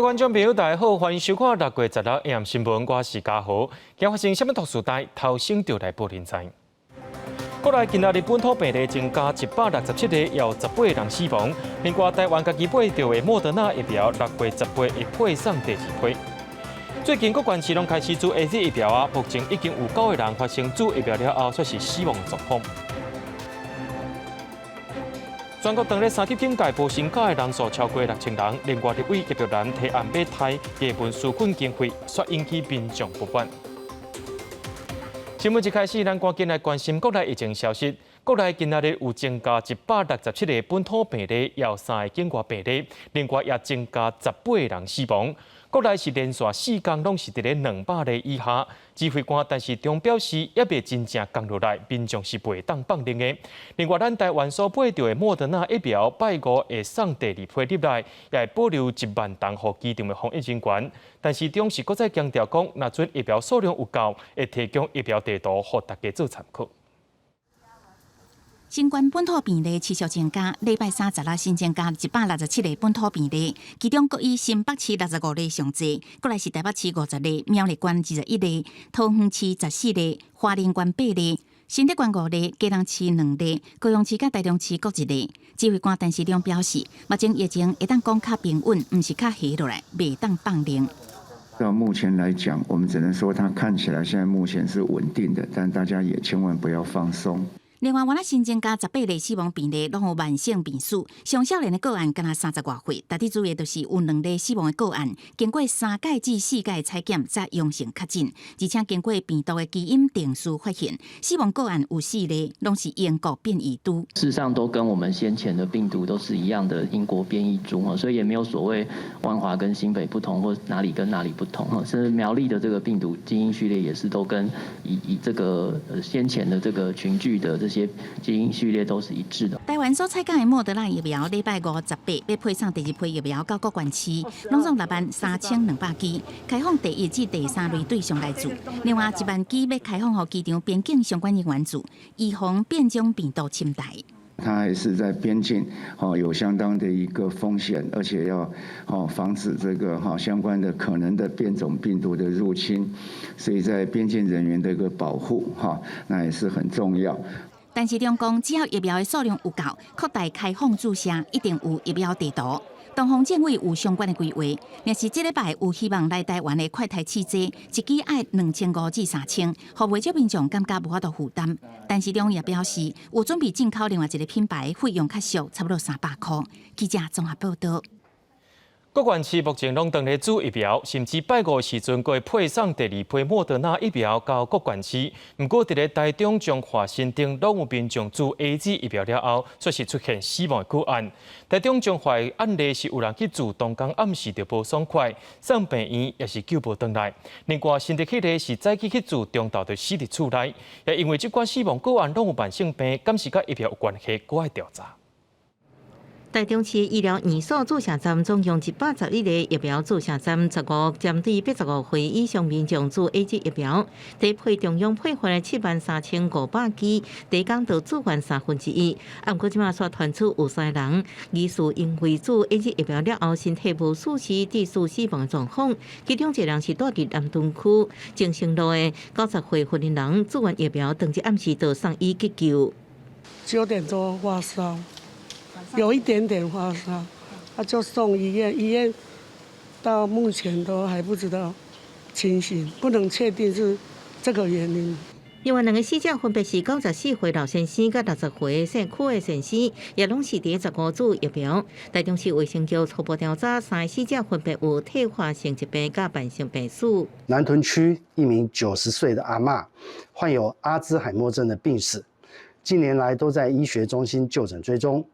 各位观众朋友，大家好，欢迎收看6月16日新闻，我是嘉豪。今发生什么特殊代？头先就来报连载。国内今仔日本土病例增加167例，也有18人死亡。另外，台湾家己买到的莫德纳疫苗6月18日会配送第2批。最近各县市拢开始做 AZ 疫苗啊，目前已经有9个人发生做疫苗了后却是死亡状况。全国当日3级警戒无成假的人数超过6000人，另外立委叶玉兰提案买台基本纾困经费，却引起民众不满。新闻一开始，咱赶紧来关心国内疫情消息。国内今仔日有增加167个本土病例，也有3个境外病例，另外也增加18个人死亡。国内是连续4天拢是伫咧200例以下。指挥官陈时中表示，也未真正降落来，民众是袂当放任的。另外，咱台湾所买到的莫德纳疫苗，拜5会送第2批入来，也会保留1万栋予机场的防疫人员。陈时中是搁再强调讲，若准疫苗数量有够，会提供疫苗地图，予大家做参考。新冠本土病例持续增加，礼拜三10日新增加167例本土病例，其中各以新北市65例上侪，过来是台北市50例、苗栗县21例、桃园市14例、花莲县8例、新竹县5例、基隆市2例、高雄市甲台中市各1例。指挥官陈时中表示，目前疫情会当讲较平稳，毋是较下落来，袂当放任。到目前来讲，我们只能说它看起来现在目前是稳定的，但大家也千万不要放松。另外，原来新增加18例死亡病例，拢有慢性病史，上少年的个案敢若30多岁，大体主要就是有2例死亡的个案，经过3届至4届采检才阳性确诊，而且经过病毒的基因定序发现，死亡个案有4例，拢是英国变异株。事实上都跟我们先前的病毒都是一样的英国变异株，所以也没有所谓万华跟新北不同，或哪里跟哪里不同，甚至苗栗的这个病毒基因序列也是都跟以这个先前的这个群聚的这些基因序列都是一致的。台湾所采购的莫德纳疫苗，礼拜5、18要配送第2批疫苗到各县市，拢总63200支，开放第1至第3类对象来做。另外1万支要开放给机场边境相关人员做，以防变种病毒侵台。它还是在边境有相当的一个风险，而且要防止这个相关的可能的变种病毒的入侵，所以在边境人员的一个保护那也是很重要。陈时中讲，只要疫苗的数量有够，扩大开放注射，一定有疫苗地图。东方建委有相关的规划，若是这礼拜有希望来台湾的快筛试剂，一支要2500至3000，互未少民众感觉无法度负担。陈时中也表示，有准备进口另外一个品牌，费用较俗，差不多300块。记者综合报道。各县市目前拢当咧煮疫苗，甚至拜5时阵会配送第2批莫德纳疫苗到各县市。不过，伫咧台中、彰化、新店，拢有民众煮 AZ 疫苗了后，却是出现死亡的个案。台中、彰化的案例是有人去煮，当天暗时就无爽快，送病院也是救无回来。另外，新竹迄个是早起去煮，中昼就死伫厝内，也因为这款死亡个案拢有慢性病，敢是甲疫苗有关系，搁要调查。台中市医疗院所注射站总共111个疫苗注射站，15针对85岁以上民众注 AZ 疫苗，第一批中央配发的73500支，第一天就注完1/3。不过，即马煞传出有3个人疑似因为注 AZ 疫苗了后，身体无舒适致死亡的状况。其中一人是住伫南屯区正兴路的90岁妇人，注完疫苗当日暗时就送医急救。9点多发烧。有一点点发烧，他就送医院，医院到目前都还不知道情形，不能确定是这个原因。另外2个死者分别是94岁老先生甲60岁县区的先生，也拢是第15组疫苗。台中市卫生局初步调查，3个死者分别有退化性疾病甲慢性病史。南屯区一名90岁的阿嬷，患有阿兹海默症的病史，近年来都在医学中心就诊追踪。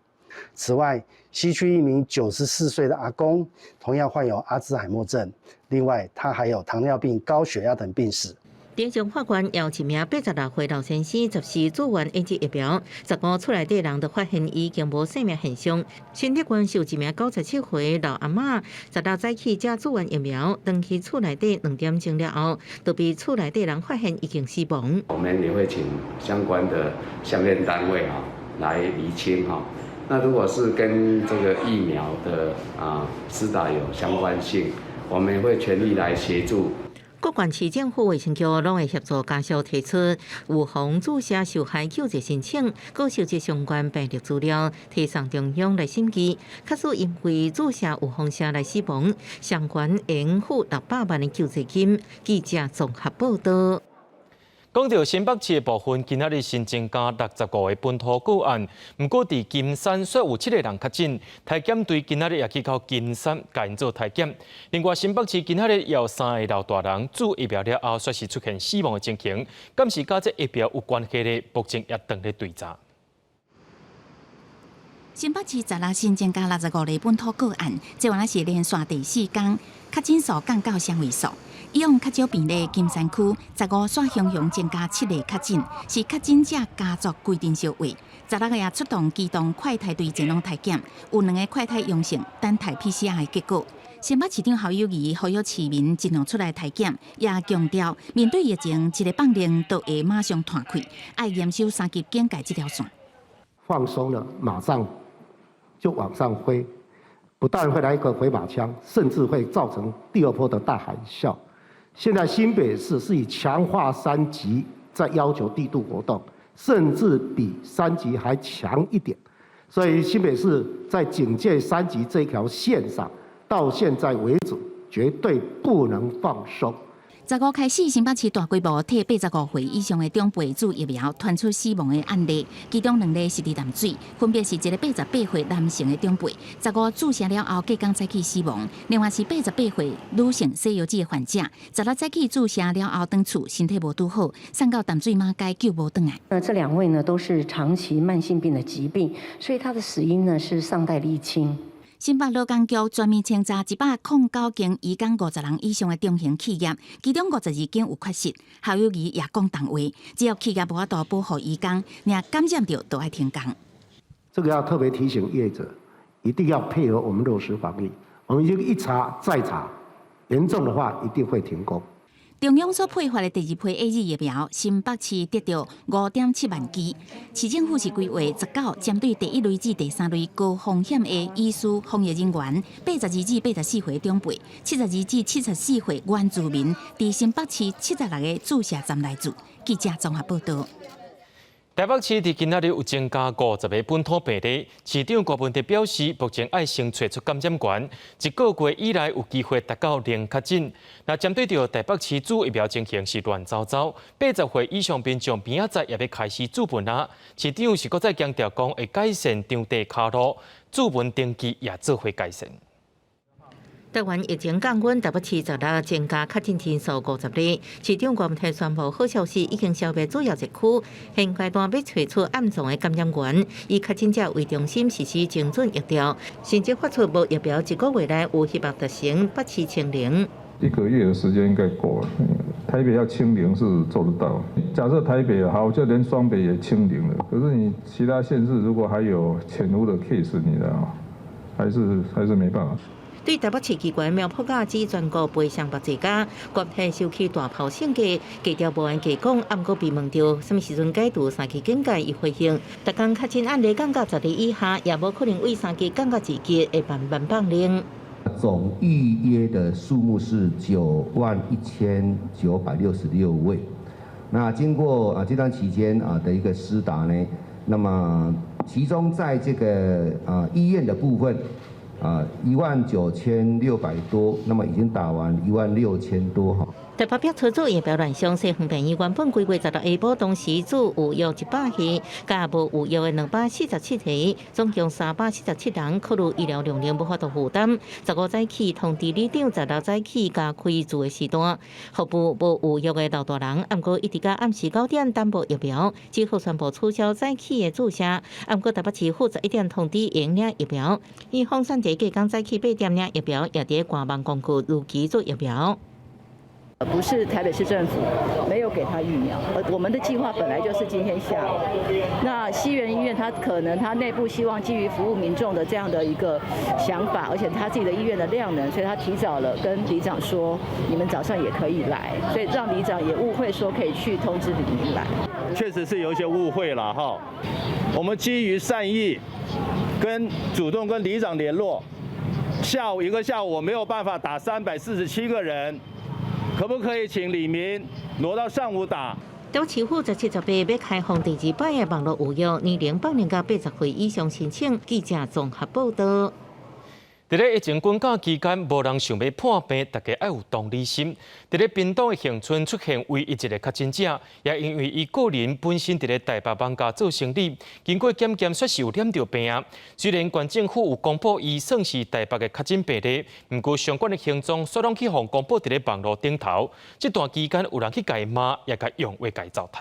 此外，西区一名94岁的阿公，同样患有阿兹海默症，另外他还有糖尿病、高血压等病史。台中法院也有一名86岁老先生，10时做完 AZ 疫苗，15厝内底人就发现已经无生命现象。新竹县是有一名97岁老阿嬷，10日早起才做完疫苗，回去厝内底2点钟了后，就被厝内底人发现已经死亡。我们也会请相关的相关单位来厘清那如果是跟这个疫苗的施打有相关性，我们也会全力来协助。各县市政府卫生局拢会协助家属提出预防注射受害救济申请，各收集相关病历资料，提送中央来审计。确实因为注射预防针来死亡，相关应付600万的救济金。记者综合报道。讲到新北市的部分，今仔日新增加65个本土个案，不过伫金山却有7个人确诊。体检队今仔日也去到金山甲因做体检。另外，新北市今仔日也有3个老大人注疫苗了后，确实出现死亡的情形，敢是甲这疫苗有关系的？目前也等咧调查。新北市10日新增加65个本土个案，这原来是连续第4天确诊数降到双位数。以往较少病例金山区15线雄增加7个确诊，是确诊者家族规定小位。16个也出动机动快筛队前往体检，有2个快筛阳性，等待 PCR 的结果。新北市长侯友宜呼吁市民尽量出来体检，也强调面对疫情，一个放令都会马上断开，要严守3级警戒这条线。放松了，马上就往上挥，不但会来一个回马枪，甚至会造成第2波的大海啸。现在新北市是以强化3级在要求地度活动，甚至比3级还强一点。所以新北市在警戒3级这条线上，到现在为止绝对不能放松。15开始，新北市大规模替85岁以上的长辈注疫苗，传出死亡的案例，其中2例是伫淡水，分别是一个88岁男性的长辈，15注射了后隔天早起死亡；另外是88岁女性西药剂的患者，10日早起注射了后回厝，身体无拄好，送到淡水马街救无回来。这2位呢都是长期慢性病的疾病，所以他的死因呢是尚待厘清。新北劳工局全面清查109间移工50人以上的中型企业，其中52间有缺失。侯友宜也讲重话，只要企业无法度保护移工，若感染到都要停工。这个要特别提醒业者，一定要配合我们落实防疫。我们已经一查再查，严重的话一定会停工。中央所配发的第2批 A Z 疫苗，新北市得到5.7万剂。市政府是规划19针对第1类至第3类高风险的医师、防疫人员，82至84岁长辈，72至74岁原住民，伫新北市76个注射站来住。记者综合报道。台北市伫今仔日有增加50个本土病例，市长郭文德表示，目前要先找出感染源，1个月以来有机会达到0确诊。那针对到台北市注疫苗情形是乱糟糟，80岁以上民众明仔载也要开始注本啊。市长是搁再强调讲会改善场地卡路，注本登记也做会改善。台湾疫情降温，台北市10日增加确诊人数50例。市长郭文泰宣布，好消息已经消灭主要疫区，现阶段要找出暗藏的感染源，以确诊者为中心实施精准疫调，甚至发出无疫苗1个月内有希望达成北市清零。1个月的时间应该够了，台北要清零是做得到。假设台北好，就连双北也清零了，可是你其他县市如果还有潜伏的 case， 你的还是没办法。对台北市机关苗圃架只全国背上目一家，国泰收起大炮性价，低调无安假讲，暗过被问到什么时阵解除3级警戒，伊回应：逐天确诊案例降到10例以下，也无可能为3级降到2级会慢慢放零。总预约的数目是91966位。那经过这段期间的一个施打呢，那么其中在这个医院的部分。19600多，那么已经打完16000多哈。台北标初组疫苗乱象，西方病院原本规划10日下晡同时注有约100剂，加无有约的247剂，总共347人考虑医疗容量无法度负担。15早起通知里长10日早起加开注的时段，服务无有约的老大人，暗过一直到暗时9点担保疫苗，之后宣布取消早起的注射。暗过台北市府11点通知应领疫苗，以放散地隔天早起8点领疫苗，也伫官网公告如期做疫苗。不是台北市政府没有给他疫苗，我们的计划本来就是今天下午。那西园医院他可能他内部希望基于服务民众的这样的一个想法，而且他自己的医院的量能，所以他提早了跟里长说，你们早上也可以来，所以让里长也误会说可以去通知里民来。确实是有一些误会了哈，我们基于善意，主动跟里长联络，一个下午我没有办法打347个人，可不可以请李明挪到上午打？中市府17/18要开放第2摆的网络预约，2000人到80岁以上申请。记者综合报道。伫咧疫情关假期间，无人想要破病，大家要有同理心。伫咧屏东的恒春出现唯一一个确诊者，也因为伊个人本身伫咧台北网家做生意，经过检确确实有染到病。虽然县政府有公布伊算是台北的确诊病例，不过相关的行踪却拢去互公布伫咧网络顶头。这段期间有人去甲伊骂，也甲用话甲伊糟蹋。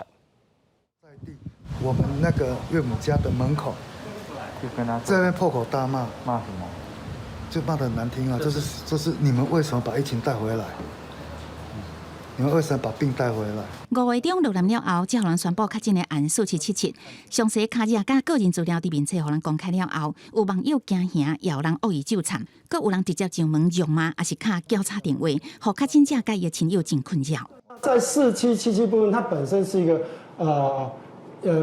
在地，我们那个岳母家的门口，就跟他在那边破口大骂，骂什么？就骂得很难听啊！就是你们为什么把疫情带回来？你们为什么把病带回来？5月中落南了后，才互人宣布确诊的案数是77。详细卡日甲个人资料伫面册互人公开了后，有网友惊吓，也有人恶意纠缠，阁有人直接上门辱骂，也是卡交叉电话，互确诊者甲伊的亲友真困扰。在4777部分，它本身是一个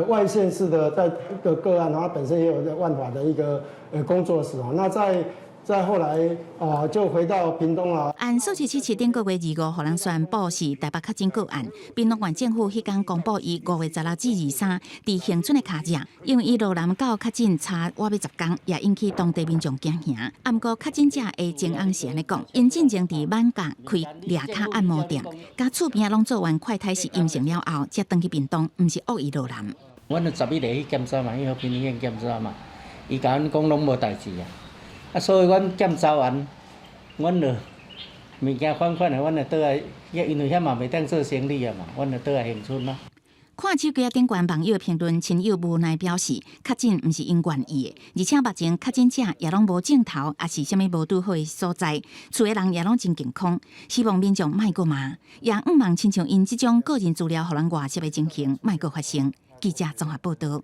外县市的在一个个案，然后它本身也有在万华的一个工作室哦。那再后来就回到屏东了。案数77顶个月25，互人宣布是台北确诊个案。屏东县政府迄天公布，伊5月16至23伫恒春的卡日，因为伊落南到确诊差我要10天，也引起当地民众惊吓。啊，不过确诊者的前翁是安尼讲，因进前伫万家开掠卡按摩店，甲厝边拢做完快筛是阴性了后，才登去屏东，毋是恶意落南。阮就11日去检查嘛，因为殡仪馆检查嘛，伊甲阮讲拢无代志啊。啊，所以阮检查完，阮就物件款的，阮就倒来，因为遐嘛袂当做生理啊嘛，阮就倒来恒春啦。看手机顶悬网友的评论，亲友无奈表示，确诊毋是因愿意的，而且目前确诊者也拢无镜头，也是啥物无拄好的所在，厝的人也拢真健康，希望民众莫过骂，也毋望亲像因即种个人资料互人外泄的情形莫过发生。记者综合报道。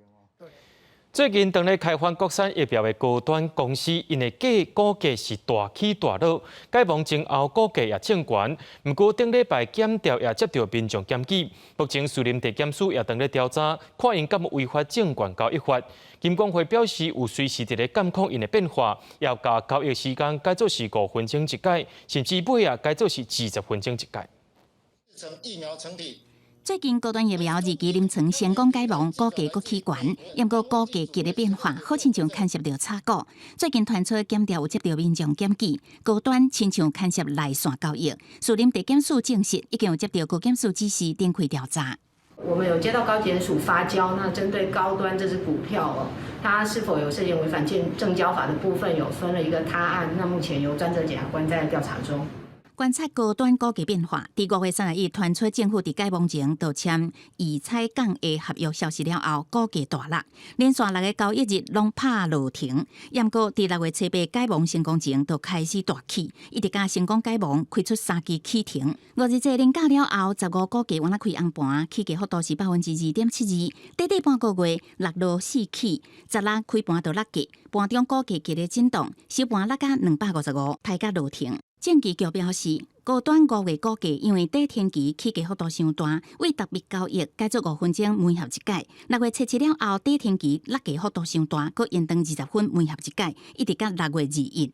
最近当咧开发国产疫苗的高端公司，因的股价是大起大落，解封前后股价也正悬。不过顶礼拜检调也接到民众检举，目前树林地检署也当咧调查，看因敢有违反证券交易法。金管会表示有随时伫咧监控因的变化，要将交易时间改做是5分钟一改，甚至尾啊改做是20分钟一改。成疫苗成体。最近高端疫苗日期临床成功解盲，股价阁起悬，不过股价剧烈变化，好亲像牵涉到炒股。最近传出检调有接到民众检举，高端亲像牵涉内线交易。树林地检署证实，已经有接到高检署指示展开调查。我们有接到高检署发交，那针对高端这支股票它是否有涉嫌违反证交法的部分，有分了一个他案。那目前由专责检察官在调查中。观察高端股价变化，伫5月31日传出政府伫解封前就签移采港的合约消息了后，股价大落，连续6个交易日拢拍落停。不过伫6月7日解封成功前就开始大起，一直甲成功解封开出3支起停。5日这连假了后，15股价原来开红盘，起价幅度是2.72%，短短半个月落落4起，16开盘就落价，盘中股价剧烈震动，收盘落甲255，抬价落停。证据局表示，高端5月股价因为短天期起价幅度伤大，为特别交易改做5分钟每合一改。6月77了后，短天期落价幅度伤大，搁延长20分每合一改，一直到6月2日。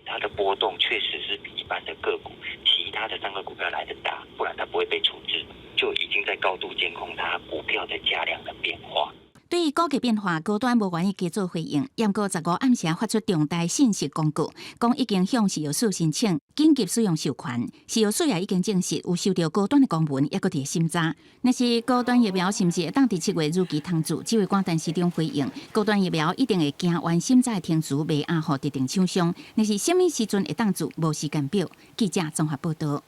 它的波动确实是比一般的个股、其他的3个股票来得大，不然它不会被处置，就已经在高度监控它股票的价量的变化。对于股价变化，高端无愿意加做回应，不过15暗时发出重大信息公告，讲已经向市药署申请紧急使用授权。市药署也已经证实有收到高端的公文，也搁伫审查。若是高端疫苗是毋是会当伫7月如期通知？指挥官陈时中回应，高端疫苗一定会行完审查的程序，袂压予特定厂商。若是什么时阵会当做，无时间表。记者综合报道。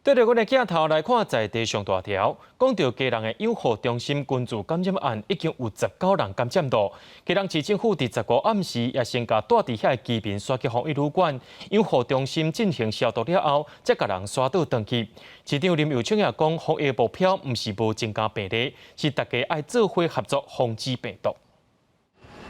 对着阮的镜头来看，在地上大条，讲到家人的养护中心群聚感染案，已经有19人感染到。家人市政府伫15暗时也先甲住伫遐的居民刷去防疫旅馆，养护中心进行消毒了后，才甲人刷倒转去。市长林佑清也讲，防疫目标毋是无增加病例，是大家爱做伙合作防治病毒。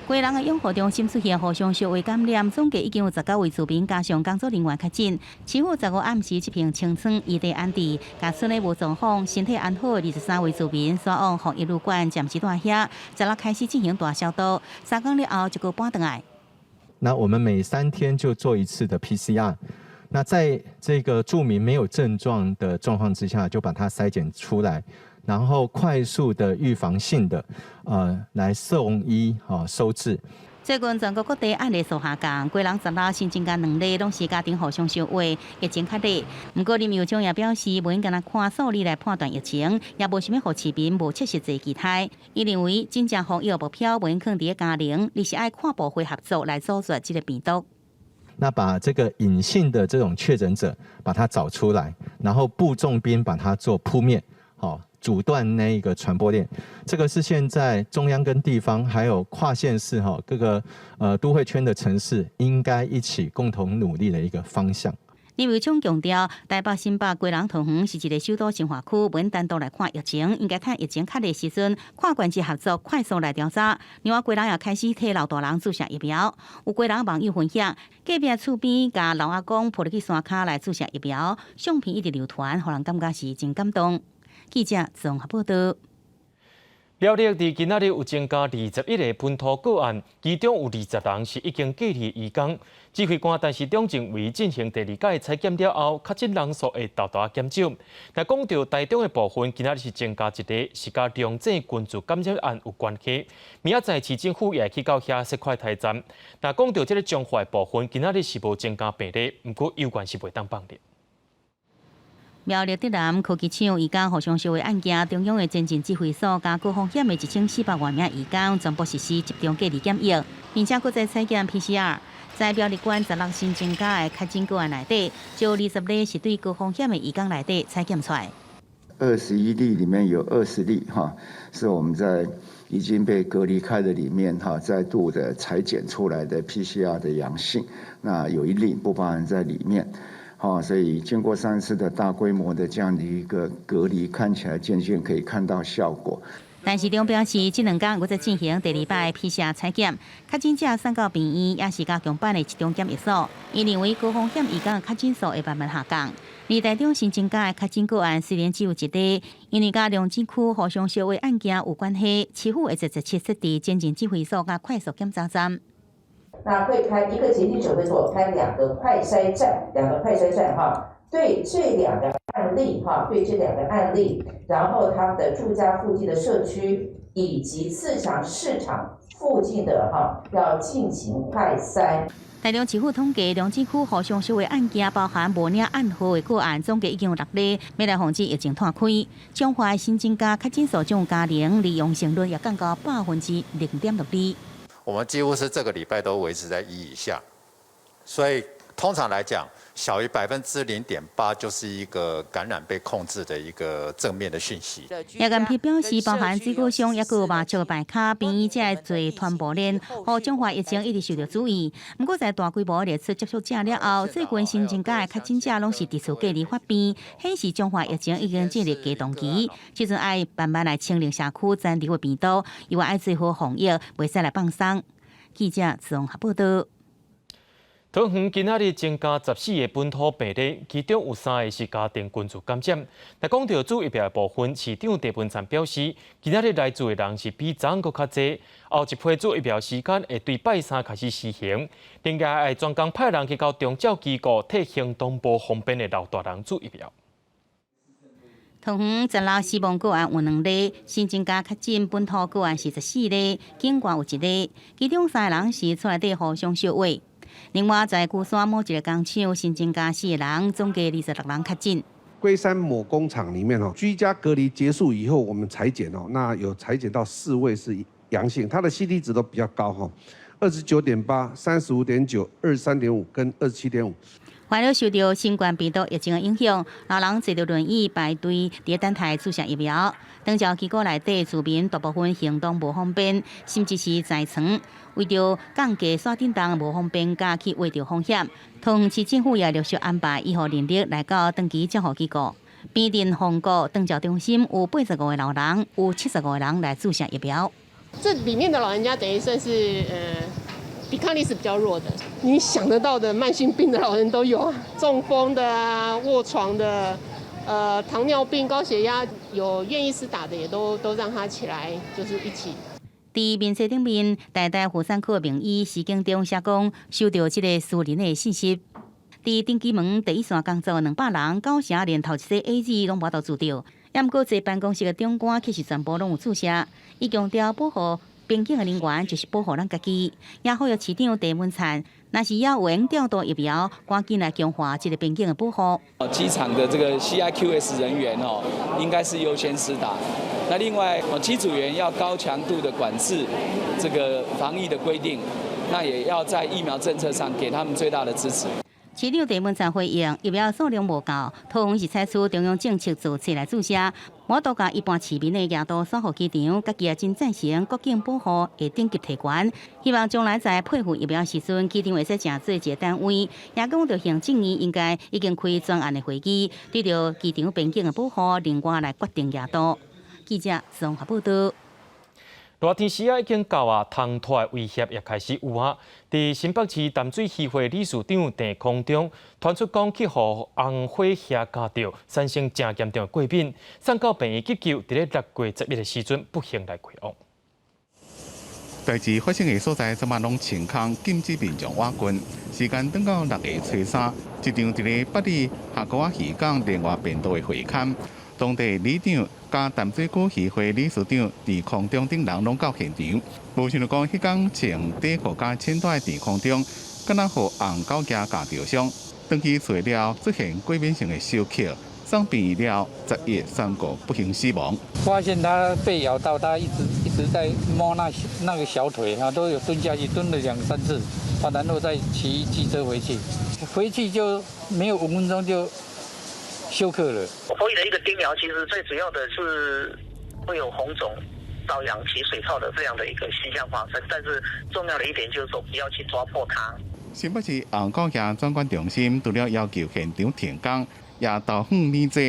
归人的养护中心出现互相小位感染，总计已经有19位住民加上工作人员确诊。市府15暗时一瓶清仓异地安置，甲村内无状况、身体安好23位住民送往防疫旅馆暂时住遐，16开始进行大消毒，3天了后就搁搬回来。那我们每3天就做一次的 PCR。那在这个住民没有症状的状况之下，就把它筛检出来，然后快速的预防性的来送医收治。最近全国各地案例数下降，归人16新增加2例，拢是家庭互相相会，疫情较低。不过林佑昌也表示，无应该看数字来判断疫情，也无想要互市民无切实际期待。伊认为，真正防疫目标无应放伫家庭，而是爱跨部会合作来阻绝这个病毒。那把这个隐性的这种确诊者把它找出来，然后布重兵把它做扑灭，阻断那一个传播链。这个是现在中央跟地方还有跨县市各个都会圈的城市应该一起共同努力的一个方向。林佑昌强调，台北、新北、基隆、桃园是一个首都生活区，不用单独来看疫情，应该趁疫情较低时阵，跨关系合作，快速来调查。另外，基隆也开始替老大人注射疫苗，有基隆网友分享，隔壁厝边甲老阿公抱入去山骹来注射疫苗，相片一直流传，互人感觉是真感动。记者综合报道。苗栗伫今仔日有增加21个本土个案，其中有20人是已经隔离移工。指挥官陈时中认为进行第2届采检了后，确诊人数会大大减少。但讲到台中的部分，今仔日是增加1个，是甲梁井群组感染案有关系。明仔载市政府也会去到遐设快筛站。但讲到这个彰化的部分，今仔日是无增加病例，不过有关是袂当放的。苗栗德南科技厂移工互相相会案件，中央的前进指挥所加高风险的1400多名移工，全部实施集中隔离检疫，并且搁再采检 PCR。在苗栗县16新增加的确诊个案内底，就20例是对高风险的移工内底采检出来。21例里面有20例是我们在已经被隔离开的里面再度的采检出来的 PCR 的阳性，那有1例不包含在里面。所以经过3次的大规模的这样的一个隔离，看起来渐渐可以看到效果。陈时中表示，这2天我在进行第2摆 PCR 采检，确诊者送到病院，也是加强版的集中检疫所。伊认为高风险移工的确诊数会慢慢下降。而台中新增加的确诊个案虽然只有1例，因为甲梁井区互相相会案件有关系，市府会直接设置前进指挥所甲快速检查站。那会开一个检疫指挥所，开2个快筛站，对这2个案例，然后他的住家附近的社区以及自强市场附近的要进行快筛。台中市府统计，梁井区互相相会案件包含无领暗号的个案，总计已经有6例。要来防止疫情拓开，彰化新增加确诊数将加0，利用性率也降到0.62%。我们几乎是这个礼拜都维持在1以下，所以通常来讲，小于0.8%就是一个感染被控制的一个正面的讯息。也跟批表示，包含水果商也有麻雀白卡，病院才做传播链，和彰化疫情一直受到注意。不过在大规模列出接触者了后，最近新增加的确诊者拢是伫厝隔离发病，显示彰化疫情已经进入阶段期。即阵爱慢慢来清零社区，暂离为病毒，又爱做好防疫，袂使来放松。记者综合报道。桃园今仔日增加14个本土病例，其中有3个是家庭群组感染。但讲到主疫苗的部分，市长陈文灿表示，今仔日来做的人是比昨昏较侪。后一批主疫苗时间会对拜3开始施行，另外会专工派人去到中照机构替行动不方便的老大人做疫苗。桃园16死亡个案有2例，新增加确诊本土个案是14例，境外有1例，其中3个人是厝内底互相相会。另外，在鼓山某一个工厂新增加4个人，总计26人确诊。龟山某工厂里面居家隔离结束以后，我们采检那有采检到4位是阳性，他的 CT 值都比较高29.8、35.9、23.5跟27.5。为了受到新冠病毒疫情的影响，老人坐着轮椅排队伫等待注射疫苗。长照机构内底住民大部分行动无方便，甚至是在床。为着降低山顶档无方便加去围着风险，桃园市政府也陆续安排医护人力来到长期照护机构。边镇红谷长照中心有85个老人，有75个人来注射疫苗。这里面的老人家等于算是抵抗力是比较弱的。你想得到的慢性病的老人都有啊，中风的啊，卧床的，糖尿病、高血压，有愿意施打的也都让他起来，就是一起。伫面册顶面，台大妇产科名医施景中写讲，收到这个私人的信息。伫登机门第一线工作200人，9成连头一剂 AZ 拢无到注到，也毋过在办公室的长官其实全部拢有注射。伊强调保护边境的人员就是保护咱家己，也呼吁市长郑文灿，若是要有用调度疫苗，赶紧来强化这个边境的保护。机场的这个 CIQS 人员应该是优先施打。那另外，机组员要高强度的管制这个防疫的规定，那也要在疫苗政策上给他们最大的支持。市长郑文灿回应，疫苗数量无够，桃园是采取中央政策做册来注射，我都甲一般市民的额度锁好机场，家己也真赞成国境保护会顶级提悬。希望将来在配付疫苗时阵，机场会使正做一个单位。也讲到行政院应该已经开专案的会议，对着机场边境的保护，另外来决定额度。记者综合报道。热天时已经到啊，通拖的威胁也开始有啊。伫新北市淡水渔会理事长郑空中传出讲，去互红火虾咬到，产生真严重的过敏，送到病院急救，伫咧6月11的时阵不幸来过亡。代志发生的所在，昨晚拢清空，禁止民众挖群。时间等到6月初3，一场伫咧北里下沟仔渔港另外变道的会勘，当地里长加淡水区渔会理事长郑空中等人拢到现场。无想到讲，迄天穿短裤加穿带的郑空中，敢若互红狗夹咬着伤，回去找了出现过敏性的休克，送病院了，10月3个不幸死亡。发现他被咬到，他一直在摸那个小腿啊，都有蹲下去，蹲了2、3次，然后再骑机车回去就没有5分钟就休克了。所以的一个叮咬，其实最主要的是会有红肿、瘙痒、起水泡的这样的一个现象发生，但是重要的一点就是说不要去抓破它。新北市红狗牙专管中心除了要求现场停工，也投放免责，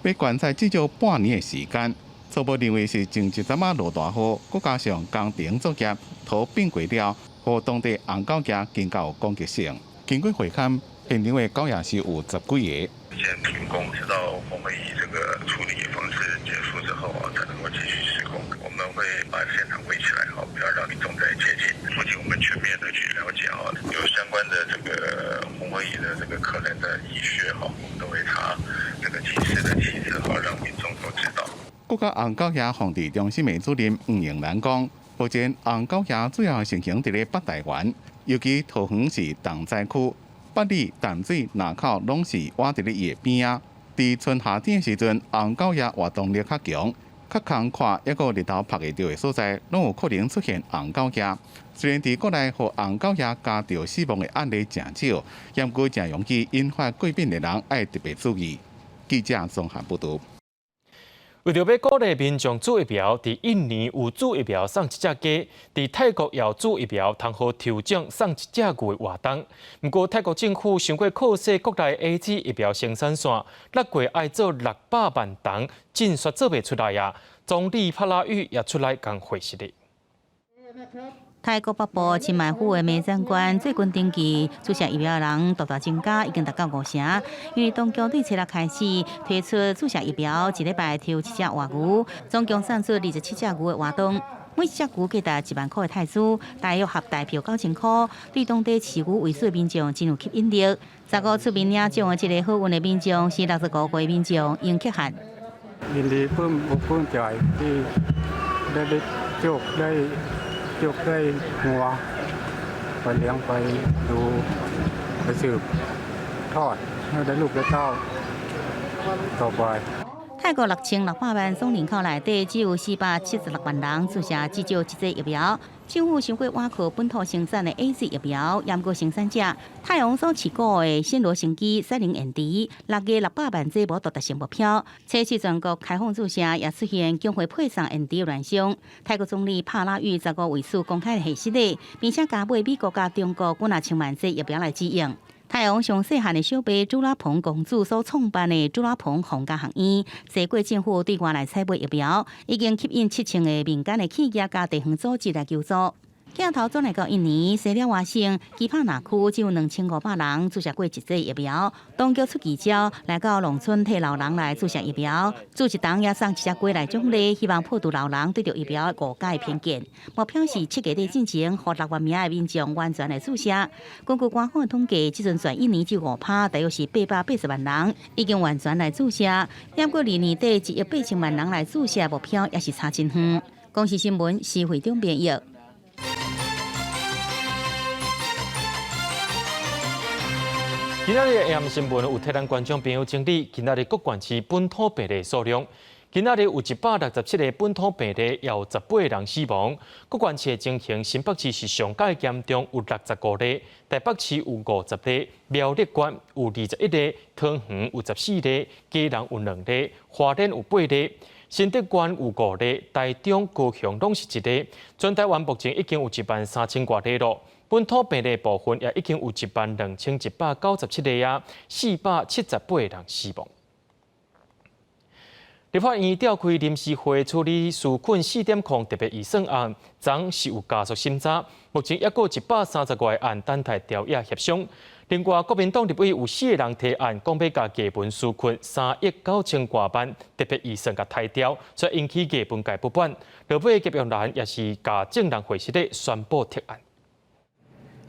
要观察至少半年的时间。初步认为是前一阵仔落大雨，再加上工程作业土变过了，和当地红狗牙更加有攻击性。经过会勘，现场的狗牙是有10几个。先停工，直到我们以这个处理方式结束之后才能够继续施工。我们会把现场围起来，不要让民众再接近。附近我们全面的去了解有相关的这个红火蚁的这个可能的蚁穴我们都会查这个及时的机制让民众都知道。国家红狗牙防治中心的主任黄永兰讲，目前红狗牙主要盛行伫咧北台湾，尤其桃园市东西区。北里、淡水、南口拢是挖伫咧伊边啊。伫春夏天的时阵，红狗牙活动力较强，较空旷，抑个日头晒会到的所在，拢有可能出现红狗牙。虽然伫国内互红狗牙咬到死亡的案例真少，不过真容易引发过敏的人爱特别注意。记者综合报道。为着要鼓励民众注疫苗，伫印尼有注疫苗送1只鸡，伫泰国也注疫苗，通好抽奖送1只牛的活动。不过泰国政府想过扩设国内 AZ 疫苗生产线，6月爱做600万吨，真煞做袂出来呀。总理帕拉育也出来讲回实的。泰国北部清迈府的梅长官最近登记注射疫苗的人大大增加，已经达到5成。因为当局对7月开始推出注射疫苗，一礼拜抽1只活牛，总共送出27只牛的活动。每只牛价值1万块的泰铢，大约合台票9000块，对当地饲牛为主的民众真有吸引力。15出面领奖的这个好运的民众是65岁民众杨克汉。ยินดีเพิ่มใจที่ได้โชคได้หัวไปเลี้ยงไปดูไปสืบทอดให้ได้ลูกได้เต้าต่อไป 泰国6600万总人口内底，只有476万人注射至少1剂疫苗。政府想过挖靠本土生产的 AZ 疫苗，也过生产者太阳所持股的新罗生机率领延迟，6月600万剂无达成目标。测试全国开放注射，也出现将会配送延迟乱象。泰国总理帕拉育15为此公开核实的，并且加码美国甲中国几千万剂疫苗来支援。台湾上细汉的小爸朱拉鹏公主所创办的朱拉鹏皇家学院，经过政府对外来采买疫苗，已经吸引7000个民间的企业甲地方组织来求助。镜头转来到1年，西了外省基帕那区只有2500人注射过一剂疫苗。当局出奇招，来到农村替老人来注射疫苗，主一档也送一只鸡来奖励，希望破除老人对着疫苗的误解偏见。目标是7月底进行，和6万名的民众完全来注射。根据官方的统计，这阵全1年只有5%，大约是880万人已经完全来注射。验过2年底1亿8千万人来注射，目标也是差真远。公视新闻是会长编译。今仔日的 AM 新闻有替咱观众朋友整理今仔日各县市本土病例数量。今仔日有167个本土病例，也有18个人死亡。各县市的情形，新北市是上界严重，有65例；台北市有50例；苗栗县有21例；桃园有14例；基隆有2例；花莲有8例；新竹县有5例；台中、高雄拢是1例。全台湾目前已经有13000多例了。本土病例部分也已经有12197例啊，478人死亡。立法院召开临时会处理纾困4点控特别预算案，昨是有加速审查，目前还有130多个案等待调阅协商。另外，国民党立委有4个人提案，讲要甲基本纾困3亿9千多万特别预算甲抬调，所以引起基本界不满。落尾叶玉兰也是甲政人会室内宣布撤案。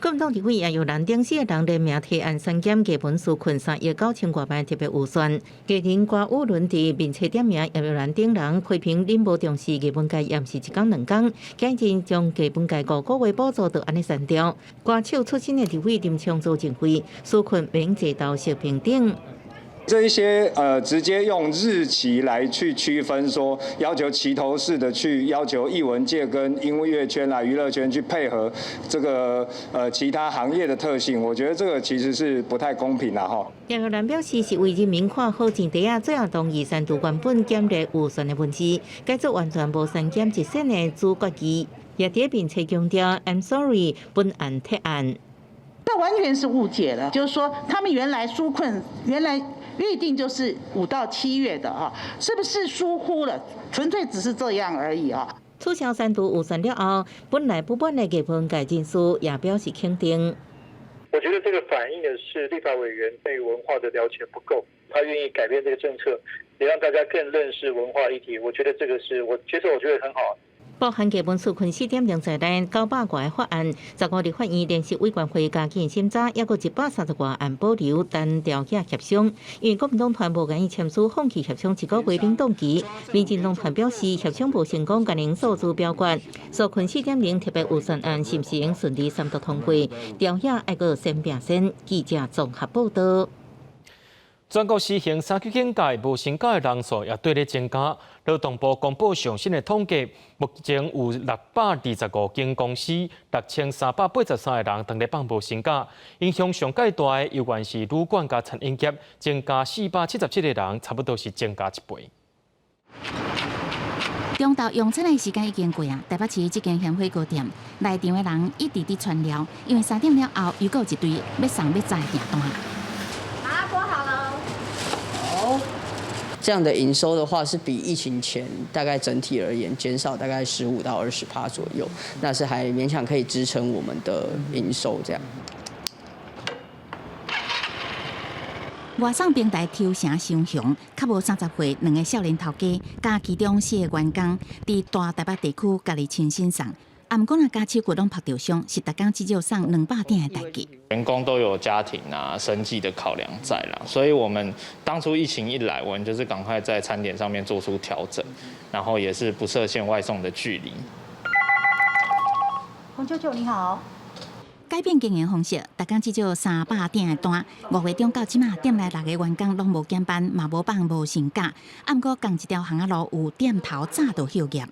国民党立委也有蓝顶4个人联名提案删减基本纾困3亿9千多万特别预算，家庭瓜有论题，并且点名也有蓝顶人批评恁无重视基本界，也毋是1天2天，竟然将基本界5个月补助就安尼删掉。歌手出身的立委林昌做证会，纾困免制度小平等。这一些直接用日期来去区分，说要求齐头式的去要求艺文界跟音乐圈啊、娱乐圈去配合这个其他行业的特性，我觉得这个其实是不太公平啦哈。叶玉兰表示是为人民看好前提最后同意删除原本减列预算的问题，改做完全无删减一线的主决议，也伫并且强调 I'm sorry 本案撤案。这完全是误解了，就是说他们原来纾困原来预定就是5到7月的啊，是不是疏忽了？纯粹只是这样而已啊。取消删除预算了后，本来不满的基本改进书也表示肯定。我觉得这个反映的是立法委员对文化的了解不够，他愿意改变这个政策，也让大家更认识文化议题。我觉得这个是我觉得很好。包含基本纾困4.0在内900多个法案，15日法院联席委员会加进审查，还有130多案保留等调解协商。因为国民党团无愿意签署放弃协商1个月冷冻期，民进党团表示协商无成功，甲零数字表决。纾困4.0特别预算案是不是能顺利3读通过？调解还阁先并先。记者综合报道。全国施行3级警戒，无成假的人数也对咧增加。劳动部公布上新的统计，目前有625间公司，6383个人当咧放无成假。影响上界大的，有关是旅馆甲餐饮业，增加477个人，差不多是增加1倍。中昼用餐的时间已经过啊！台北市这间鲜火锅店内场的人一直传聊，因为3点了后又有一堆要送要载订单。这样的营收的话，是比疫情前大概整体而言减少大概15%到20%左右，那是还勉强可以支撑我们的营收这样。外送平台抽成双雄，较无30岁2个少年头家，加其中4个员工，伫大台北地区家己亲身送。毋过，若家手骨拢拍着伤，是逐工至少送200点的代志。员工都有家庭啊、生计的考量在啦，所以我们当初疫情一来，我们就是赶快在餐点上面做出调整，然后也是不设限外送的距离。洪舅舅你好。改变经营方式，逐工至少300点的单。5月中到即马，店内6个员工拢无减班，嘛无放无成假。毋过，共一条巷仔路有店头早就休业。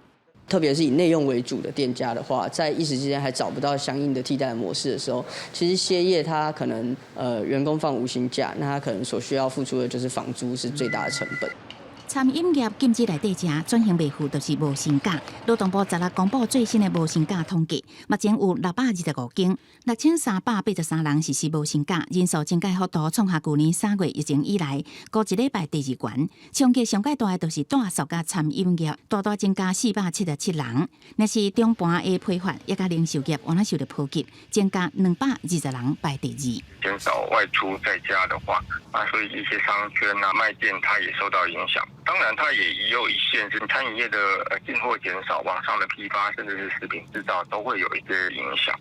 特别是以内用为主的店家的话，在一时之间还找不到相应的替代模式的时候，其实歇业它可能员工放无薪假，那他可能所需要付出的就是房租是最大的成本。餐饮业禁止内底食，转型卖赴就是无薪假。劳动部16公布最新的无薪假统计，目前有625间，6383人实施无薪假，人数增加幅度创下去年3月疫情以来过一礼拜第2悬。冲击上界大的就是大塑甲餐饮业，大增加477人。若是中盘的批发，也甲零售业原来受到波及，增加220人排第2。减少外出在家的话，所以一些商圈卖店它也受到影响。当然，它也有一线是餐饮业的进货减少，网上的批发甚至是食品制造都会有一些影响。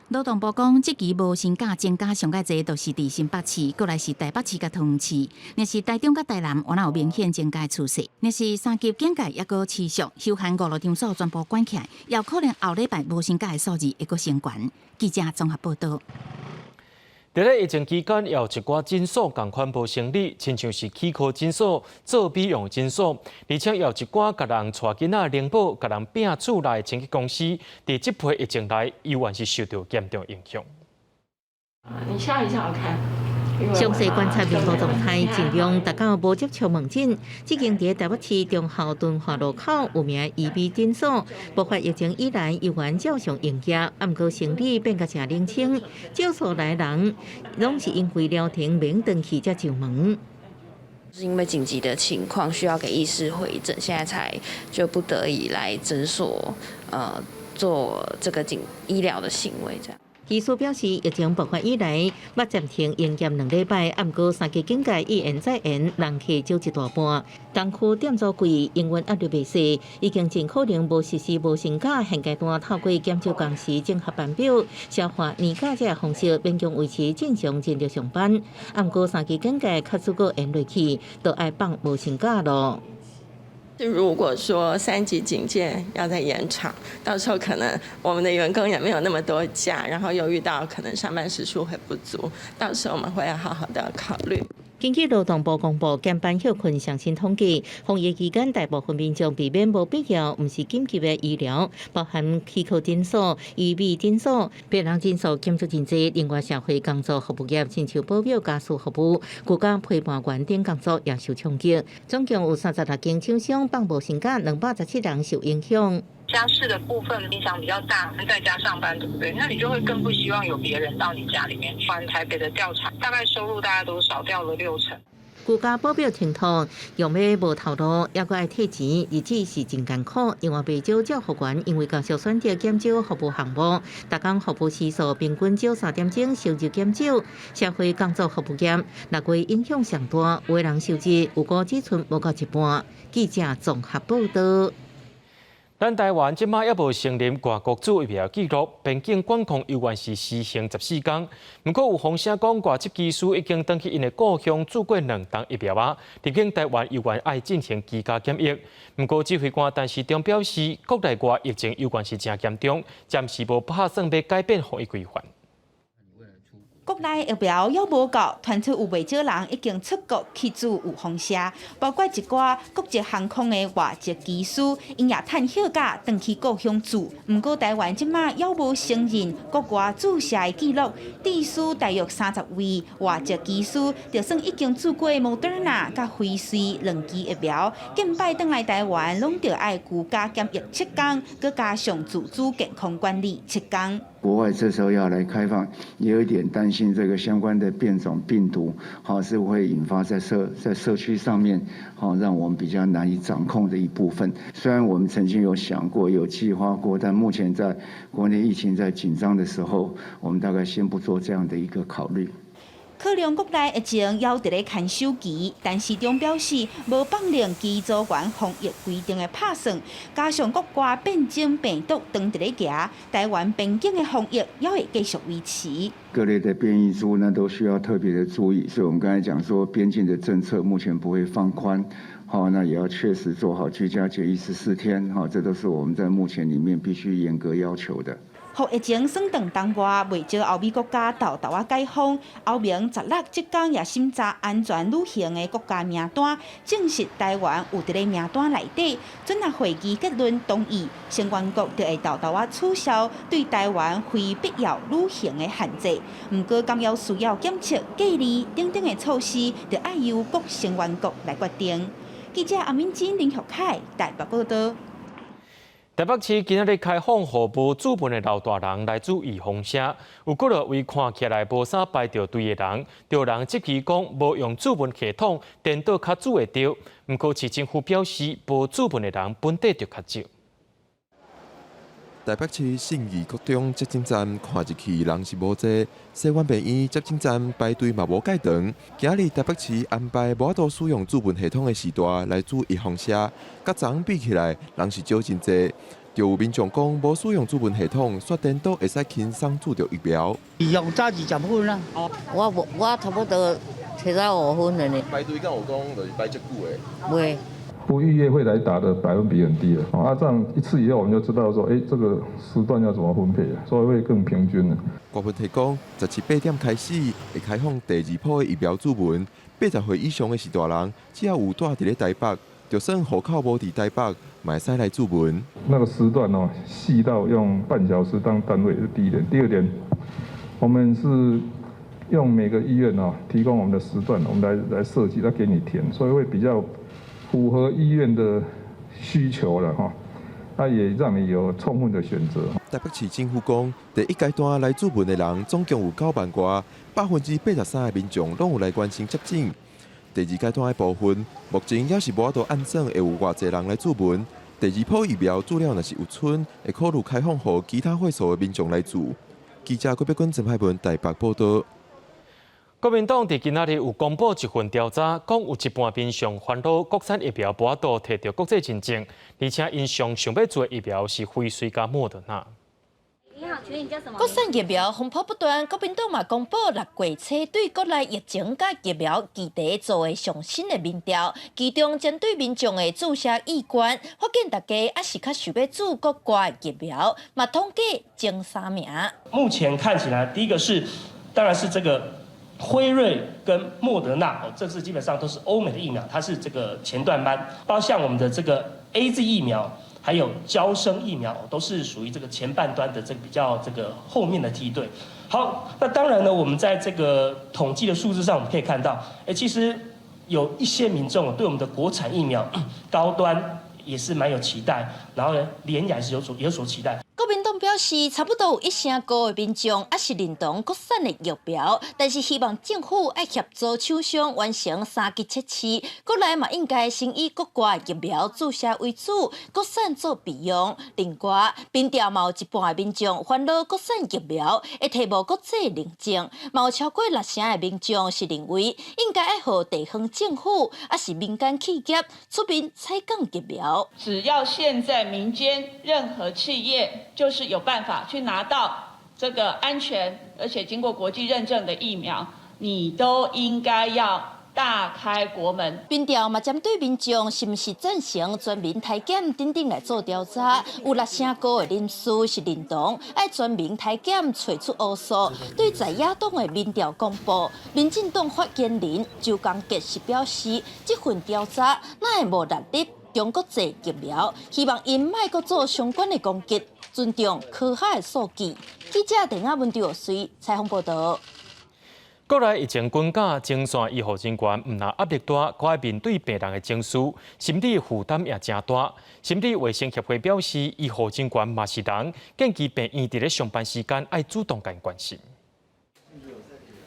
劳动部讲，这期无薪假增加上界侪，就是伫新北市，过来是台北市甲桃园市。若是台中甲台南，原来有明显增加的趋势。若是3级警戒还阁持续，休闲娱乐场所全部关起来，也有可能后礼拜无薪假的数字会阁升悬。记者综合报道。在咧疫情期间，也有一寡诊所共款无成立，亲像是气科诊所、做美容诊所，而且也有一寡甲人带囡仔领保、甲人拼厝内的清洁公司，伫这波疫情内，依然是受到严重影响。你笑一笑，我看。详细观察病毒状态，尽量达到无接触门诊。即间伫台北市中孝敦化路口有名医美诊所，爆发疫情以来依然照常营业，毋过生理变甲诚冷清，少数来人拢是因为聊天免登去才上门。是因为紧急的情况需要给医师回诊，现在才就不得已来诊所做这个医疗的行为这样。医师表示，疫情爆发以来，要暂停营业2礼拜，毋过3级警戒一延再延，人客少一大半。东区店租贵，营运压力袂细，已经尽可能无实施无薪假，现阶段透过减少工时、整合班表、消化年假这方式，勉强维持正常进入上班。毋过3级警戒确实个延落去，都爱放无薪假咯。如果说3级警戒要再延长，到时候可能我们的员工也没有那么多假，然后又遇到可能上班时数会不足，到时候我们会好好的考虑。根据劳动部公布减班休困上新统计，防疫期间大部分民众避免无必要、毋是紧急的医疗，包含气科诊所、医美诊所、病人诊所减少真济。另外，社会工作服务业，亲像保镖、家属服务、国家陪伴员等工作也受冲击。总共有36间厂商放无薪假，217人受影响。家事的部分影响比较大，在家上班，对不对？那你就会更不希望有别人到你家里面。翻台北的调查，大概收入大家都少掉了60%。居家保镖程度，用要无头路，也阁爱退钱，日子是真艰苦。因为不少照护员因为继续选择减少服务项目，逐工服务时数平均少3点钟，收入减少。社会工作服务业6月影响上大，有的人收入有估只剩无到一半。记者综合报道。咱台湾即马也无承认外国驻疫苗记录，边境管控依然是施行14天。不过有风声讲，外籍技师已经登去因的故乡做过2档疫苗啊，入境台湾依然爱进行居家检疫。不过指挥官陈时中表示，国内外疫情依然是真严重，暂时无打算要改变防疫规范。国内疫苗还无够，传出有袂少人已经出国去做有风声，包括一寡国际航空的外籍机师，因也趁休假回去故乡住。不过台湾即马还无承认国外注射的记录，至少大约30位外籍机师，就算已经做过Moderna、甲辉瑞2剂疫苗，近摆返来台湾，拢着爱居家检疫7天，佮加上自主健康管理7天。国外这时候要来开放，也有一点担心这个相关的变种病毒，是会引发在社区上面，让我们比较难以掌控的一部分。虽然我们曾经有想过、有计划过，但目前在国内疫情在紧张的时候，我们大概先不做这样的一个考虑。考量国内疫情还伫咧看守期，陈时中表示，无放任机组员防疫规定的拍算，加上国外变种病毒当伫咧行，台湾边境的防疫也会继续维持。各类的变异株呢，都需要特别的注意，所以我们刚才讲说，边境的政策目前不会放宽，那也要确实做好居家检疫14天，这都是我们在目前里面必须严格要求的。互疫情算长冬外，未少欧美国家豆豆解封，欧盟16即天也审查安全旅行的国家名单，证实台湾有伫咧名单内底。准纳会议结论同意，相关国就会豆豆取消对台湾非必要旅行的限制。毋过，敢要需要检测、隔离等等的措施，就要由各成员国来决定。记者阿明金、林小凯台北报道。台北市今日开放，互无资本的老大人来自预防车，有几落位看起来无啥排着队的人，着人即期讲无用资本系统，电脑较煮会着。不过市政府表示，无资本的人本地就较少。台北市信义国中接种站看入去人是无济，西湾病院接种站排队嘛无介长。今日台北市安排无多使用资本系统的时段来做预防车，甲昨比起来人是少真济。就有民众讲，无使用资本系统，刷电脑会使轻松做到疫苗。用早20分啦。我差不多提早5分了呢。排队敢有讲就是排足久的？袂。不预约会来打的百分比很低了，这样一次以后我们就知道说，这个时段要怎么分配，所以会更平均了。国分提供17点开始会开放第2波的疫苗注文，80岁以上的是大人，只要有住伫咧台北，就算户口无伫台北，嘛会使来注文。那个时段细到用半小时当单位是第一点，第二点，我们是用每个医院提供我们的时段，我们来设计，来给你填，所以会比较符合医院的需求了也让你有充分的选择。台北市政府讲，第一阶段来注文的人总共有9万多，83%的民众拢有来关心接种。第2阶段的部分，目前也是无法度按算会有偌济人来注文。第2波疫苗资料若是有剩，会考虑开放予其他会所的民众来注。记者郭碧君、陈海文台北报道。国民党伫今仔日有公布一份调查，讲有一半民众烦恼国产疫苗无法度摕到国际认证，而且因想要做的疫苗是辉瑞加莫德纳。你好，请问你叫什么？国产疫苗风波不断，国民党嘛公布6月初对国内疫情甲疫苗基地做的上新的民调，其中针对民众的注射意愿，发现大家也是较想要注国外疫苗，嘛统计前3名。目前看起来，第一个是，当然是这个。辉瑞跟莫德纳这是基本上都是欧美的疫苗，它是这个前段班，包括像我们的这个 AZ 疫苗，还有嬌生疫苗，都是属于这个前半端的这个比较这个后面的梯队。好，那当然呢，我们在这个统计的数字上，我们可以看到，其实有一些民众对我们的国产疫苗高端也是蛮有期待，然后呢，联雅是有所期待。国民党表示，差不多有1成5的民众也是认同国产的疫苗，但是希望政府要协助厂商完成3期测试，国内嘛应该先以国外疫苗注射为主，国产做备用。另外，民调嘛有一半的民众烦恼国产疫苗会摕无国际认证，嘛有超过6成的民众是认为应该要予地方政府也是民间企业出面采购疫苗。只要现在民间任何企业就是有办法去拿到这个安全而且经过国际认证的疫苗，你都应该要大开国门。民调嘛针对民众是不是赞成全民体检等等来做调查，有6成5的人士是认同爱全民体检找出黑数。对在野党的民调公布，民进党发言人周江杰是表示，这份调查哪会无能力中国籍疫苗，希望因莫阁做相关的攻击，尊重科学的数据。记者陈亚文调随采访报道。国内疫情关卡，前线医护人员唔但压力大，还要面对病人的情绪，心理负担也真大。心理卫生协会表示，医护人员嘛是人，建议病院伫咧上班时间要主动跟关心。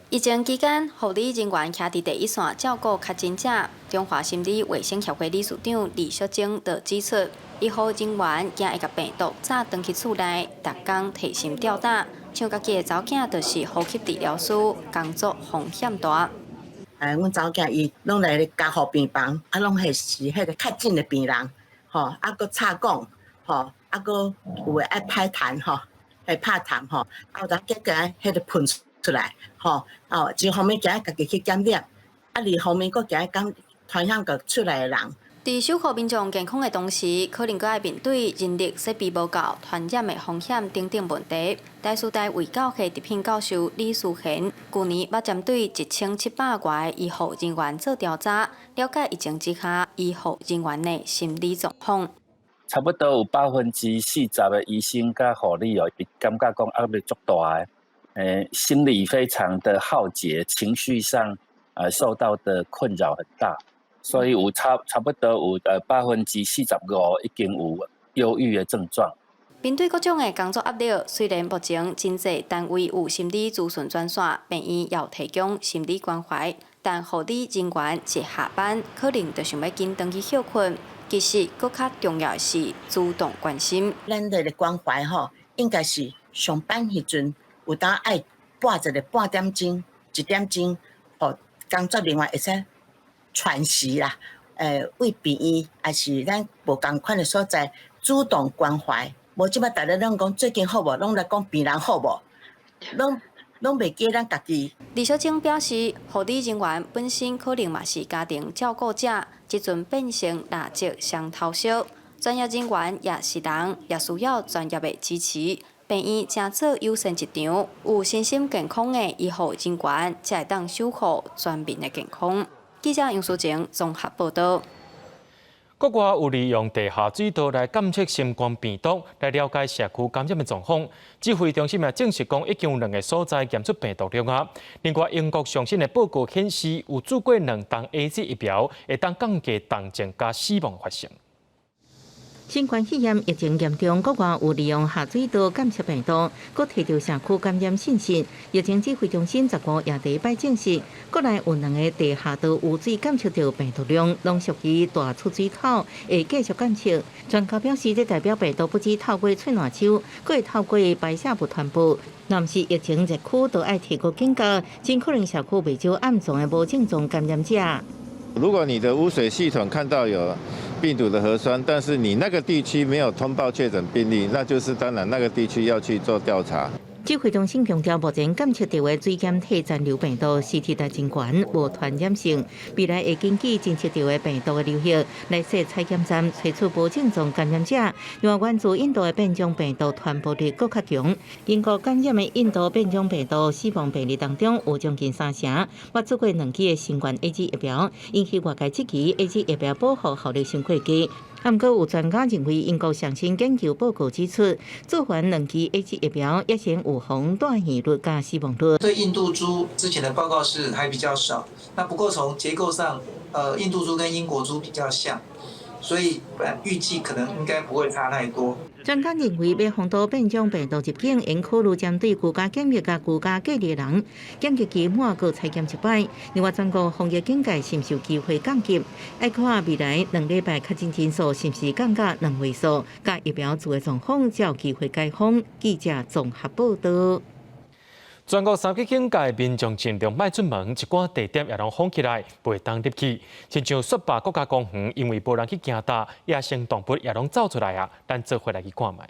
疫情期间，护理人员徛伫第一线照顾确诊者。中华心理卫生协会理事长李小晶就指出，医护人员惊会甲病毒早回去厝内，逐工提心吊胆。像家己的查某囝就是呼吸治疗师，工作风险大。阮查某囝伊拢来咧加护病房，拢是迄个确诊的病人，搁插讲，搁有诶爱拍痰，爱拍痰，有当结果迄个喷出来，一方面惊家己去检验，二方面搁惊传染个出来的人。伫守护民众健康的同时，可能阁要面对人力设备无够、传染的风险等等问题。台师大卫教系特聘教授李淑贤，去年捌针对1700外医护人员做调查，了解疫情之下医护人员的心理状况。差不多有40%的医生甲护理感觉讲压力足大的，心理非常的耗竭，情绪上受到的困扰很大。所以有差不多有45%已经有忧郁的症状。面对各种的工作压力，虽然目前真济单位有心理咨询专线，病院也提供心理关怀，但护理人员一下班，可能就想要紧回去休困。其实，更较重要的是主动关心。咱的关怀吼，应该是上班时阵有当爱半点钟、1点钟，互工作人员会使喘息啦。为病院还是咱无共款的所在，主动关怀。无即摆大家拢讲最近好无，拢来讲病人好无，拢袂记咱家己。李小晶表示，护理人员本身可能嘛是家庭照顾者，即阵变成垃圾双头烧。专业人员也是人，也需要专业的支持。病院正做优先一场，有身心健康的医护人员才会当守护全民的健康。记者杨淑晴综合报道。国外有利用地下水道来监测新冠病毒，来了解社区感染的状况。指挥中心也证实讲，已经有2个所在检出病毒量啊。另外，英国上新的报告显示，有做过2档 AZ 疫苗，会当降低重症加死亡发生。新冠肺炎疫情严重，国外有利用下水道监测病毒，搁提到社区感染信息。疫情指挥中心15日第一摆证实，国内有2个地下道污水监测到病毒量，拢属于大出水口，会继续监测。专家表示，这代表病毒不止透过喙烂手，搁会透过排泄物传播。若是疫情热区，都爱提高警觉，真可能社区未少暗藏的无症状感染者。如果你的污水系统看到有病毒的核酸，但是你那个地区没有通报确诊病例，那就是当然那个地区要去做调查。指挥中心强调，目前监测到的水检体残留病毒实体代真悬，无传染性。未来会根据侦测到的病毒的流行，来设采检站，找出无症状感染者。另外，源自印度的变种病毒传播力更较强。英国感染的印度变种病毒死亡病例当中，有将近3成。我做过2期的新冠 AZ 疫苗，引起外界质疑 AZ 疫苗保护效力伤过低。不过，有专家认为，英国上新研究报告指出，做完2期 AZ 疫苗，也先有防断疫率加死亡率。对印度猪之前的报告是还比较少，那不过从结构上，印度猪跟英国猪比较像，所以预计可能应该不会差太多。专家认为，要防堵变种病毒入境，应考虑针对居家检疫甲居家隔离的人，检疫期满过采检1摆。另外，全国防疫警戒是毋是有机会降级？要看未来2礼拜确诊人数是毋是降到2位数，甲疫苗做的状况才有机会解封。记者综合报道。全国3级警戒，民众尽量莫出门，一寡地点也拢封起来，袂当入去。亲像雪霸国家公园，因为无人去行大，野生动物也拢走出来啊，咱做回来去看卖。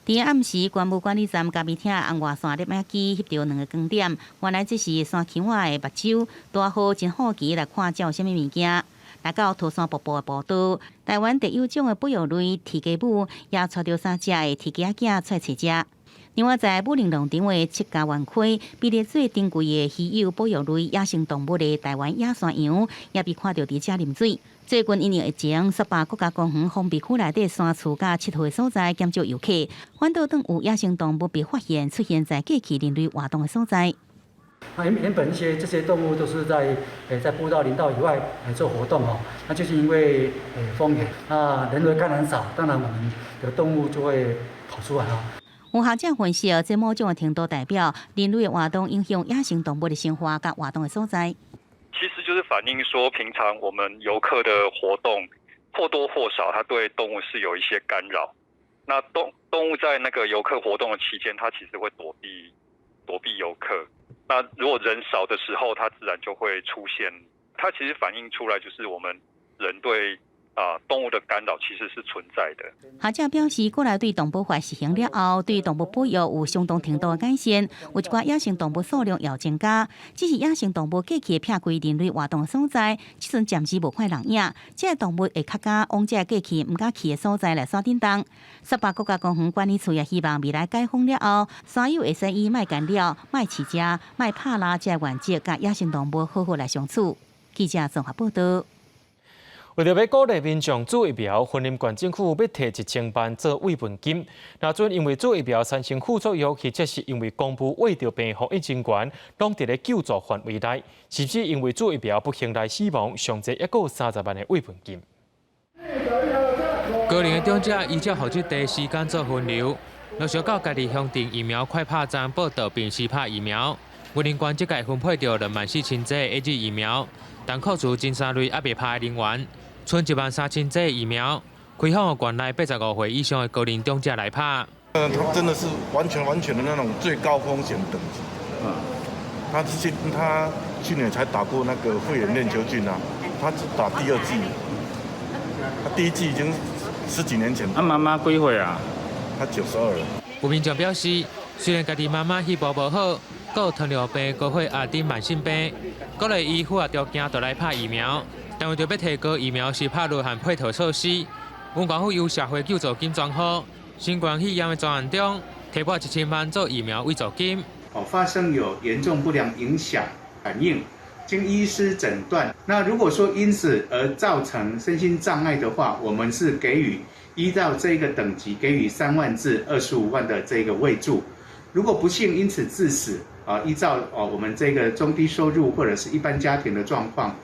伫暗时，关务管理站嘉义厅红外线摄影机翕到2个光点，原来这是山丘仔的目睭，大好真好奇来看这有啥物物件。来到桃山瀑布的步道，台湾特有种的保育类铁鸡母，也带着3只的铁鸡仔出来找食。另外，在武陵农场的7家园区，被列最珍贵的稀有保育类野生动物的台湾野山羊，也被看到伫遮啉水。最近1年疫情，18国家公园封闭区内底山厝甲7号的所在减少游客，反倒当有野生动物被发现出现在过去人类活动的所在。原本这些动物都是在步道、林道以外来做活动哦，那就是因为风险，那人为感染少，当然我们的动物就会跑出来啊。有学者分析，这某种的程度代表人类的活动影响野生动物的生活甲活动的所在。其实就是反映说，平常我们游客的活动或多或少，它对动物是有一些干扰。那动物在那个游客活动的期间，它其实会躲避游客。那如果人少的时候，它自然就会出现。它其实反映出来就是我们人对动物的干扰其实是存在的。学者表示，国内对动物法实行了后，对动物保育有相当程度的改善，有一寡野生动物数量也增加。只是野生动物过去撇开人类活动的所在，即阵暂时无看人影，这些动物会较加往这过去唔敢去的所在来山顶动。18国家公园管理处也希望未来解封了后，山友会使以卖干扰、卖饲食、卖拍拉这原则，甲野生动物好好来相处。记者综合报道。为着要鼓励民众做疫苗，云林县政府要提1000万做慰问金。若准因为做疫苗产生副作用，或者是因为公布未着病防疫人员，拢伫咧救助范围内，是不是因为做疫苗不幸来死亡，上侪还有30万的慰问金。高龄的长者依照户籍地时间做分流，陆续到家己乡镇疫苗快拍站报到并施拍疫苗。云林县即届分配到24000剂 A G 疫苗，但扣除前3类还未拍的人员。剩13000剂疫苗，开放给县内85岁以上的高龄长者来拍。他真的是完全的那种最高风险等级。他去年才打过那个肺炎链球菌啊，他只打第2剂，他第1剂已经10几年前。妈妈几岁啊？他92了。有民众表示，虽然家己妈妈血部无好，有糖尿病、高血压等慢性病，各类依符合条件都来拍疫苗。但为着要提高疫苗施拍率和配套措施，云县府由社会救助金专户新冠肺炎的专案中提拨1000万做疫苗慰助金。发生有严重不良影响反应，经医师诊断，那如果说因此而造成身心障碍的话，我们是给予依照这个等级给予3万至25万的这个慰助。如果不幸因此致死，依照我们这个中低收入或者是一般家庭的状况。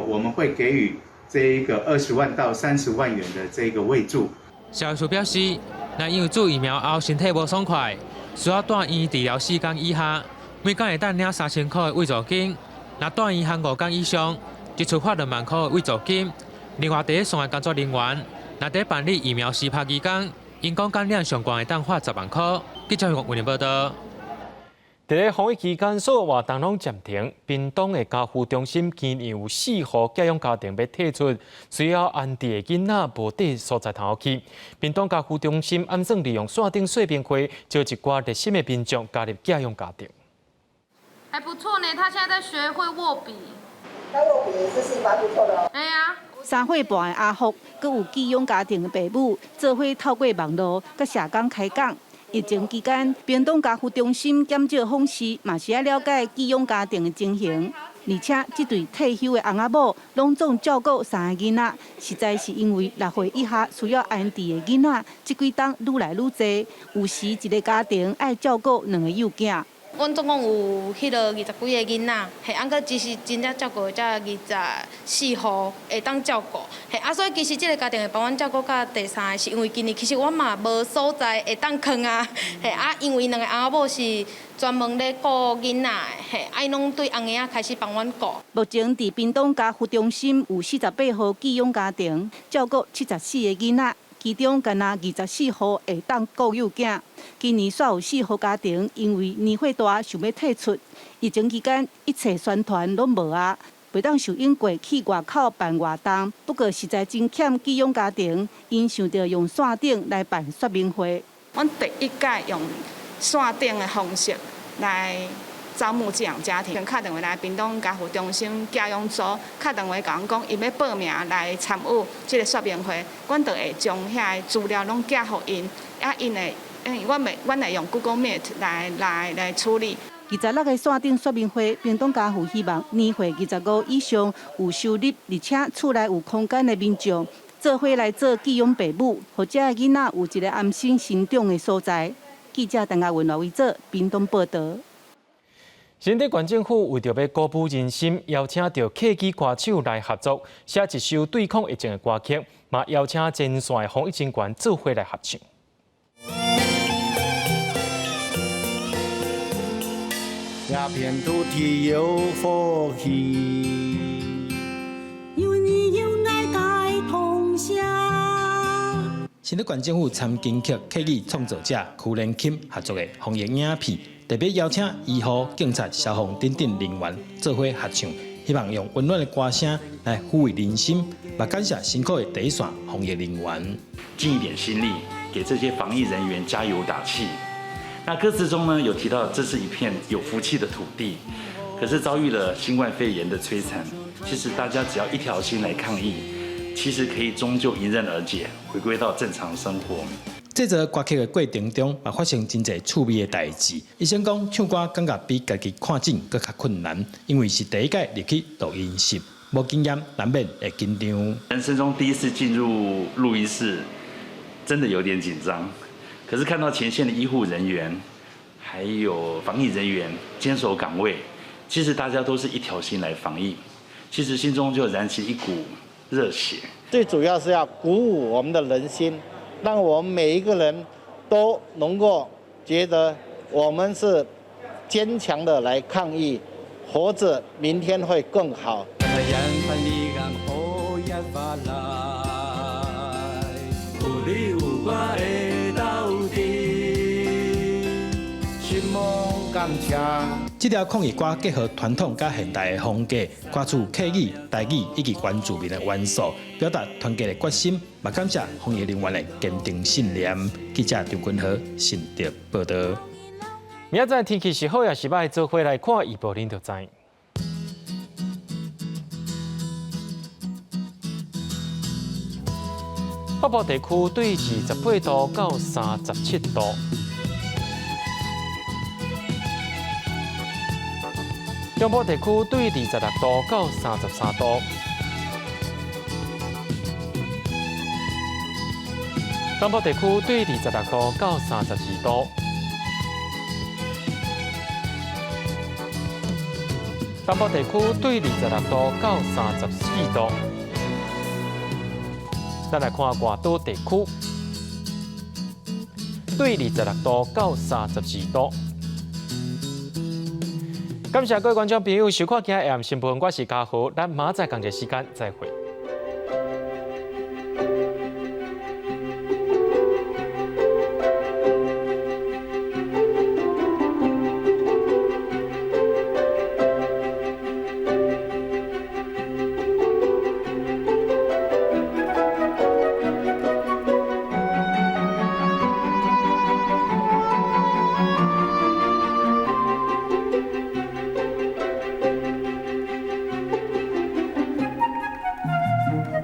我们会给予这一个20万到30万元的这个慰助。消息表示，若因为做疫苗后身体无爽快，需要住院治疗4天以下，每天会当领3000块的慰助金；若住院含5天以上，就处罚2万块的慰助金。另外，第一线的工作人员，若在办理疫苗施拍期间，因公感染上悬会当罚10万块。记者云林报道。在咧防疫期间，所有活动拢暂停。屏东的家扶中心今年有4户寄养家庭要退出，需要安置的囡仔无地所在通去。屏东家扶中心暗算利用线顶说明会，招一寡热心的民众加入寄养家庭。还不错呢，他现在在学会握笔。他握笔是蛮不错的哦。哎呀。3岁半的阿福，佮有寄养家庭的父母，做伙透过网络佮社工开讲。疫情期间，屏东家扶中心减少访视，嘛是要了解寄养家庭的情形。而且，这对退休的翁仔某拢总照顾3个囡仔，实在是因为6岁以下需要安置的囡仔，这几冬愈来愈多，有时一个家庭爱照顾2个幼囝。阮总共有迄落20几个囡仔，嘿，啊，佮其实真正照顾才24户会当照顾，嘿，啊，所以其实这个家庭会帮阮照顾到第3个，是因为今年其实我嘛无所在会当囥啊，嘿，啊，因为2个翁仔某是专门咧顾囡仔的，嘿，啊，伊拢对翁仔开始帮阮顾。目前伫屏东家扶中心有48户寄养家庭，照顾74个囡仔。其中，干那24户会当顾幼囝。今年煞有4户家庭因为年岁大想要退出，疫情期间一切宣传拢无啊，袂当受影过去外口办活动。不过实在真欠寄养家庭，因想着用线顶来办说明会。阮第1届用线顶的方式来招募寄养家庭，打电话来屏东家扶中心寄养组，打电话甲阮讲，伊要报名来参与这个说明会，阮就会将遐资料拢寄互因，啊，因会，阮会用 Google Meet 来处理。26个线顶说明会，屏东家扶希望年岁25以上有收入，而且厝内有空间的民众，做伙来做寄养父母，或者囡仔有一个安心成长的所在。记者陈亚文为做屏东报道。新竹县政府为着要鼓舞人心，邀请到客家歌手来合作，写一首对抗疫情的歌曲，嘛邀请前线的防疫人员做伙来合唱。这片土地有福气，有你有爱该同享。新竹县政府参金曲客语创作者邱连钦合作的防疫影片。特别邀请医护、警察、消防等等人员做伙合唱，希望用温暖的歌声来抚慰人心，也感谢辛苦的第一线防疫人员，尽一点心力给这些防疫人员加油打气。那歌词中呢有提到，这是一片有福气的土地，可是遭遇了新冠肺炎的摧残。其实大家只要一条心来抗疫，其实可以终究迎刃而解，回归到正常生活。制作歌曲的过程中，也发生真侪趣味的代志。医生讲，唱歌感觉比家己看诊更加困难，因为是第1届入去录音室。无经验难免会紧张。人生中第一次进入录音室，真的有点紧张。可是看到前线的医护人员，还有防疫人员坚守岗位，其实大家都是一条心来防疫，其实心中就燃起一股热血。最主要是要鼓舞我们的人心，让我们每一个人都能够觉得我们是坚强的来抗疫，活着明天会更好。这条抗疫歌结合传统甲现代的风格，歌词客语、台语以及原住民的元素，表达团结的决心。也感谢防疫人员的坚定信念。记者张君和新竹报道。明仔载天气是好也是歹，做伙来看预报，恁就知。北部地区对28度到37度，中部地区对26度到33度，东部地区对26度到32度，东部地区对26度到34度。咱来看外岛地区，对26度到32度。感谢各位观众朋友收看今日下暗新闻，我是嘉豪，咱明仔载同一时间再会。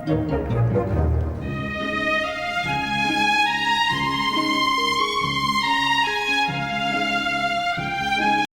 Thank you.